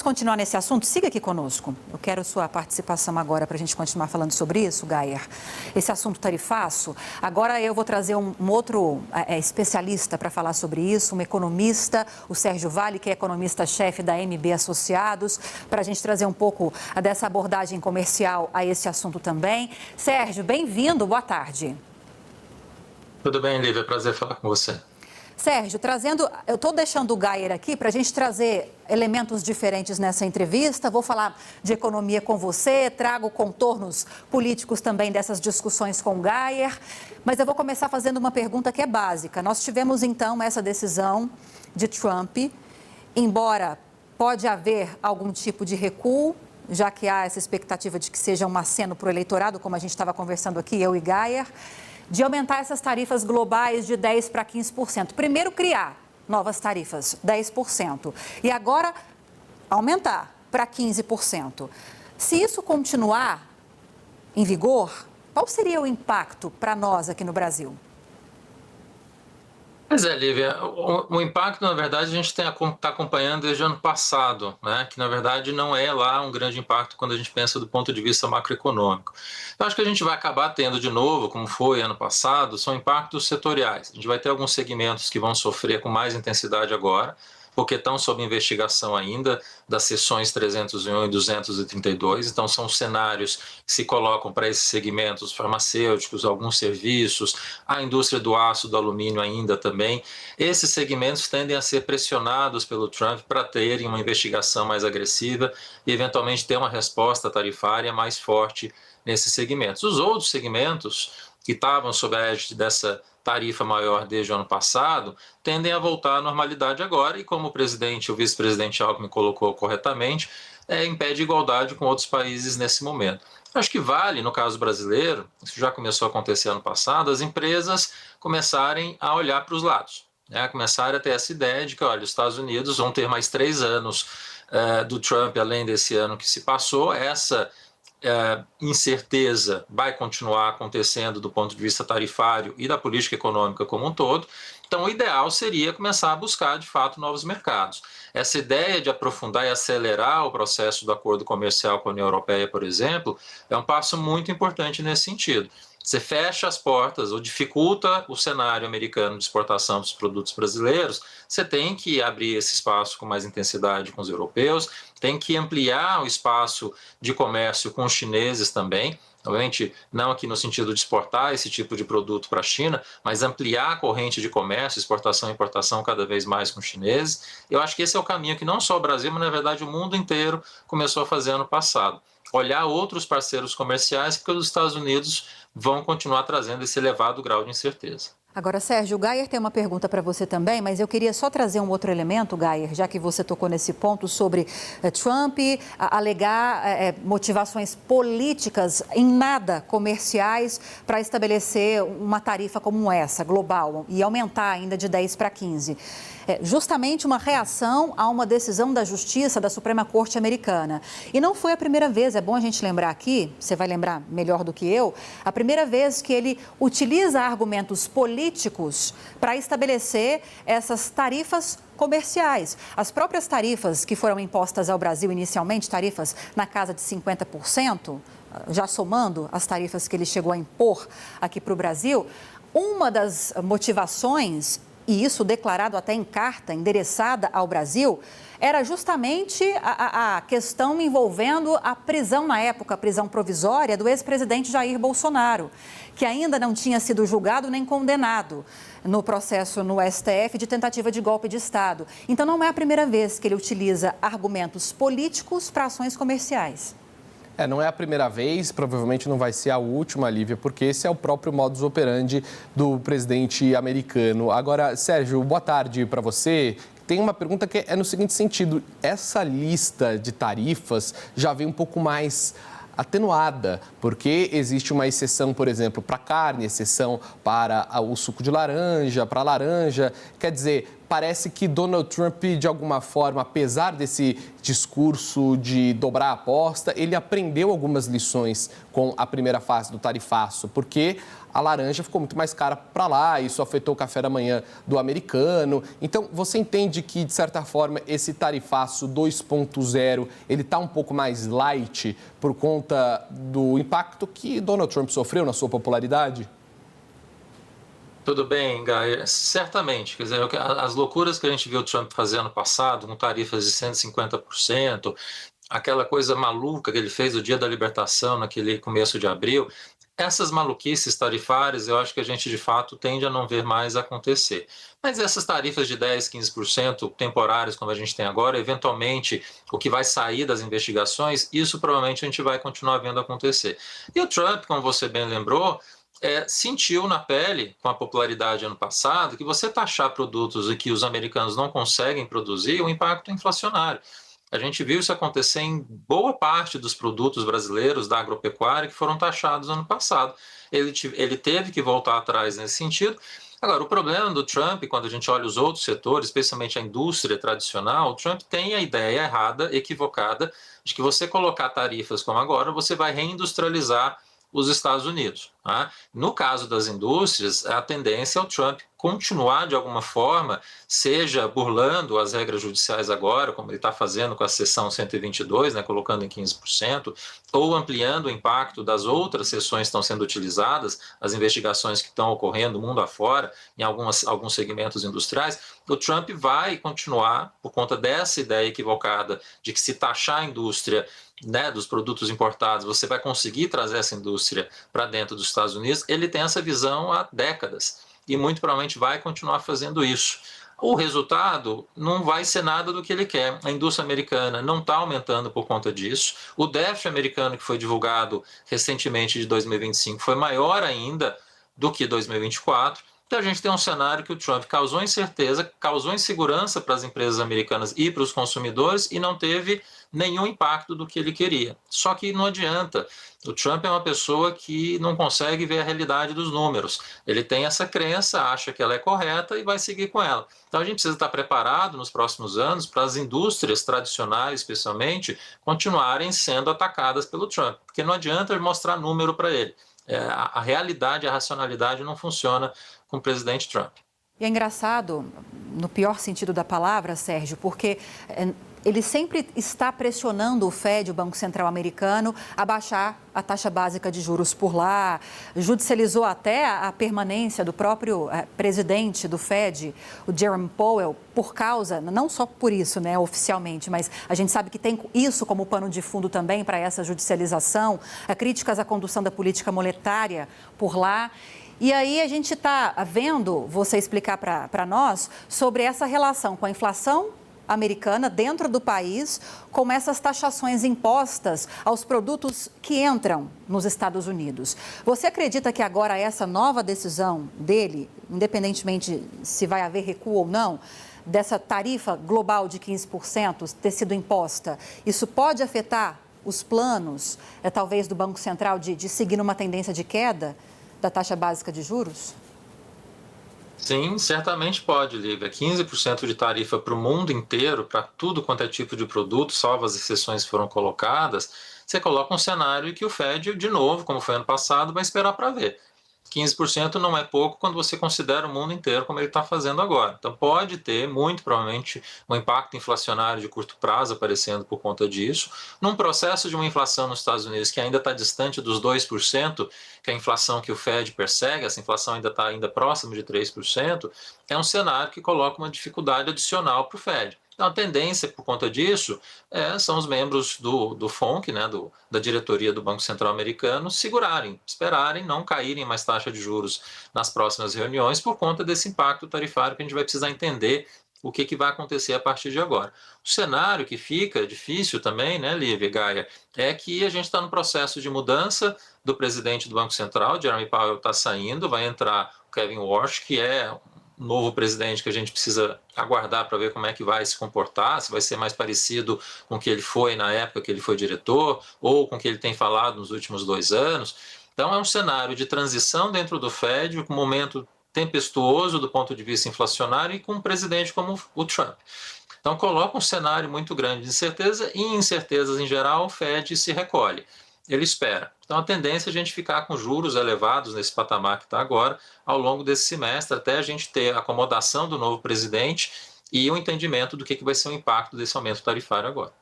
continuar nesse assunto, siga aqui conosco. Eu quero sua participação agora para a gente continuar falando sobre isso, Geyer. Esse assunto tarifaço. Agora eu vou trazer um outro especialista para falar sobre isso, um economista, o Sérgio Vale, que é economista-chefe da MB Associados, para a gente trazer um pouco dessa abordagem comercial a esse assunto também. Sérgio, bem-vindo, boa tarde. Tudo bem, Lívia, prazer falar com você. Sérgio, eu estou deixando o Geyer aqui para a gente trazer elementos diferentes nessa entrevista. Vou falar de economia com você, trago contornos políticos também dessas discussões com o Geyer. Mas eu vou começar fazendo uma pergunta que é básica. Nós tivemos, então, essa decisão de Trump, embora pode haver algum tipo de recuo, já que há essa expectativa de que seja um aceno para o eleitorado, como a gente estava conversando aqui, eu e Geyer, de aumentar essas tarifas globais de 10% para 15%. Primeiro, criar novas tarifas, 10%. E agora, aumentar para 15%. Se isso continuar em vigor, qual seria o impacto para nós aqui no Brasil? Pois é, Lívia, o impacto, na verdade, a gente está acompanhando desde o ano passado, né? Que, na verdade, não é lá um grande impacto quando a gente pensa do ponto de vista macroeconômico. Eu acho que a gente vai acabar tendo de novo, como foi ano passado, são impactos setoriais. A gente vai ter alguns segmentos que vão sofrer com mais intensidade agora, porque estão sob investigação ainda das seções 301 e 232, então são cenários que se colocam para esses segmentos farmacêuticos, alguns serviços, a indústria do aço, do alumínio ainda também. Esses segmentos tendem a ser pressionados pelo Trump para terem uma investigação mais agressiva e eventualmente ter uma resposta tarifária mais forte nesses segmentos. Os outros segmentos que estavam sob a égide dessa tarifa maior desde o ano passado, tendem a voltar à normalidade agora e, como o vice-presidente Alckmin colocou corretamente, impede igualdade com outros países nesse momento. Acho que vale, no caso brasileiro, isso já começou a acontecer ano passado, as empresas começarem a olhar para os lados, né? Começarem a ter essa ideia de que, olha, os Estados Unidos vão ter mais 3 anos do Trump, além desse ano que se passou, essa incerteza vai continuar acontecendo do ponto de vista tarifário e da política econômica como um todo. Então, o ideal seria começar a buscar, de fato, novos mercados. Essa ideia de aprofundar e acelerar o processo do acordo comercial com a União Europeia, por exemplo, é um passo muito importante nesse sentido. Você fecha as portas ou dificulta o cenário americano de exportação dos produtos brasileiros, você tem que abrir esse espaço com mais intensidade com os europeus, tem que ampliar o espaço de comércio com os chineses também, obviamente não aqui no sentido de exportar esse tipo de produto para a China, mas ampliar a corrente de comércio, exportação e importação cada vez mais com os chineses. Eu acho que esse é o caminho que não só o Brasil, mas na verdade o mundo inteiro começou a fazer ano passado. Olhar outros parceiros comerciais, porque os Estados Unidos vão continuar trazendo esse elevado grau de incerteza. Agora, Sérgio, o Geyer tem uma pergunta para você também, mas eu queria só trazer um outro elemento, Geyer, já que você tocou nesse ponto sobre Trump alegar motivações políticas em nada comerciais para estabelecer uma tarifa como essa, global, e aumentar ainda de 10 para 15. Justamente uma reação a uma decisão da Justiça da Suprema Corte Americana. E não foi a primeira vez, é bom a gente lembrar aqui, você vai lembrar melhor do que eu, a primeira vez que ele utiliza argumentos políticos para estabelecer essas tarifas comerciais. As próprias tarifas que foram impostas ao Brasil inicialmente, tarifas na casa de 50%, já somando as tarifas que ele chegou a impor aqui para o Brasil, uma das motivações, e isso declarado até em carta endereçada ao Brasil, era justamente a questão envolvendo a prisão, na época, a prisão provisória do ex-presidente Jair Bolsonaro, que ainda não tinha sido julgado nem condenado no processo no STF de tentativa de golpe de Estado. Então, não é a primeira vez que ele utiliza argumentos políticos para ações comerciais. Não é a primeira vez, provavelmente não vai ser a última, Lívia, porque esse é o próprio modus operandi do presidente americano. Agora, Sérgio, boa tarde para você. Tem uma pergunta que é no seguinte sentido: essa lista de tarifas já vem um pouco mais atenuada, porque existe uma exceção, por exemplo, para carne, exceção para o suco de laranja, para laranja. Quer dizer, parece que Donald Trump, de alguma forma, apesar desse discurso de dobrar a aposta, ele aprendeu algumas lições com a primeira fase do tarifaço, porque a laranja ficou muito mais cara para lá, isso afetou o café da manhã do americano. Então, você entende que, de certa forma, esse tarifaço 2.0, ele está um pouco mais light por conta do impacto que Donald Trump sofreu na sua popularidade? Tudo bem, Gaia. Certamente. Quer dizer, as loucuras que a gente viu o Trump fazer ano passado, com tarifas de 150%, aquela coisa maluca que ele fez no dia da libertação, naquele começo de abril, essas maluquices tarifárias, eu acho que a gente, de fato, tende a não ver mais acontecer. Mas essas tarifas de 10%, 15% temporárias, como a gente tem agora, eventualmente, o que vai sair das investigações, isso provavelmente a gente vai continuar vendo acontecer. E o Trump, como você bem lembrou, sentiu na pele, com a popularidade ano passado, que você taxar produtos que os americanos não conseguem produzir, o impacto inflacionário. A gente viu isso acontecer em boa parte dos produtos brasileiros da agropecuária que foram taxados ano passado. Ele teve que voltar atrás nesse sentido. Agora, o problema do Trump, quando a gente olha os outros setores, especialmente a indústria tradicional, o Trump tem a ideia errada, equivocada, de que você colocar tarifas como agora, você vai reindustrializar os Estados Unidos. Tá? No caso das indústrias, a tendência é o Trump continuar de alguma forma, seja burlando as regras judiciais agora, como ele está fazendo com a seção 122, né, colocando em 15%, ou ampliando o impacto das outras seções que estão sendo utilizadas, as investigações que estão ocorrendo mundo afora, em alguns segmentos industriais, o Trump vai continuar, por conta dessa ideia equivocada de que se taxar a indústria, né, dos produtos importados, você vai conseguir trazer essa indústria para dentro dos Estados Unidos, ele tem essa visão há décadas e muito provavelmente vai continuar fazendo isso. O resultado não vai ser nada do que ele quer. A indústria americana não está aumentando por conta disso. O déficit americano que foi divulgado recentemente de 2025 foi maior ainda do que 2024. Então a gente tem um cenário que o Trump causou incerteza, causou insegurança para as empresas americanas e para os consumidores e não teve nenhum impacto do que ele queria. Só que não adianta. O Trump é uma pessoa que não consegue ver a realidade dos números. Ele tem essa crença, acha que ela é correta e vai seguir com ela. Então a gente precisa estar preparado nos próximos anos para as indústrias tradicionais, especialmente, continuarem sendo atacadas pelo Trump. Porque não adianta mostrar número para ele. A realidade, a racionalidade não funciona com o presidente Trump. E é engraçado, no pior sentido da palavra, Sérgio, porque ele sempre está pressionando o Fed, o Banco Central americano, a baixar a taxa básica de juros por lá, judicializou até a permanência do próprio presidente do Fed, o Jerome Powell, por causa, não só por isso, né, oficialmente, mas a gente sabe que tem isso como pano de fundo também para essa judicialização, críticas à condução da política monetária por lá. E aí a gente está vendo você explicar para nós sobre essa relação com a inflação americana dentro do país, com essas taxações impostas aos produtos que entram nos Estados Unidos. Você acredita que agora essa nova decisão dele, independentemente se vai haver recuo ou não, dessa tarifa global de 15% ter sido imposta, isso pode afetar os planos, talvez, do Banco Central de seguir numa tendência de queda da taxa básica de juros? Sim, certamente pode, Lívia. 15% de tarifa para o mundo inteiro, para tudo quanto é tipo de produto, salvo as exceções que foram colocadas, você coloca um cenário em que o Fed, de novo, como foi ano passado, vai esperar para ver. 15% não é pouco quando você considera o mundo inteiro como ele está fazendo agora. Então pode ter, muito provavelmente, um impacto inflacionário de curto prazo aparecendo por conta disso. Num processo de uma inflação nos Estados Unidos que ainda está distante dos 2%, que é a inflação que o Fed persegue, essa inflação ainda está próximo de 3%, é um cenário que coloca uma dificuldade adicional para o Fed. Então, a tendência, por conta disso, são os membros do FONC, né, da diretoria do Banco Central americano, segurarem, esperarem, não caírem mais taxa de juros nas próximas reuniões por conta desse impacto tarifário que a gente vai precisar entender o que vai acontecer a partir de agora. O cenário que fica difícil também, né, Lívia e Gaia, é que a gente está no processo de mudança do presidente do Banco Central, Jerome Powell está saindo, vai entrar o Kevin Warsh, que é novo presidente que a gente precisa aguardar para ver como é que vai se comportar, se vai ser mais parecido com o que ele foi na época que ele foi diretor, ou com o que ele tem falado nos últimos 2 anos. Então é um cenário de transição dentro do Fed, um momento tempestuoso do ponto de vista inflacionário e com um presidente como o Trump. Então, coloca um cenário muito grande de incerteza e incertezas em geral, o Fed se recolhe, ele espera. Então, a tendência é a gente ficar com juros elevados nesse patamar que está agora, ao longo desse semestre, até a gente ter a acomodação do novo presidente e o entendimento do que vai ser o impacto desse aumento tarifário agora.